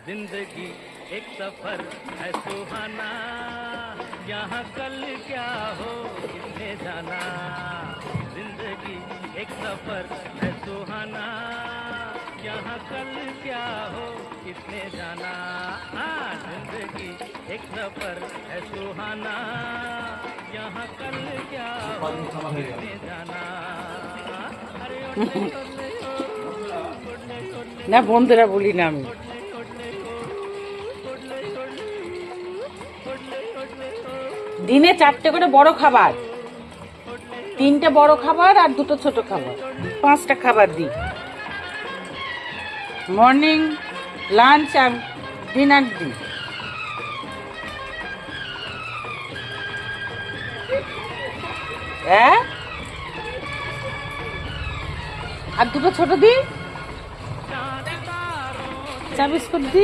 जिंदगी एक सफर है सुहाना, यहाँ कल क्या हो किसने जाना। जिंदगी एक सफर है सुहाना, यहाँ कल क्या हो किसने जाना। जिंदगी एक सफर है सुहाना, यहाँ कल क्या हो किसने जाना। না বন্ধুরা বলি না আমি। দিনে 4টে করে বড় খাবার, 3টে বড় খাবার আর 2টো ছোট খাবার, 5টা খাবার দিই। মর্নিং, লাঞ্চ আর ডিনার দিই। হ্যাঁ, আর 2টো ছোট দিই, চা বিস্কুট দিই।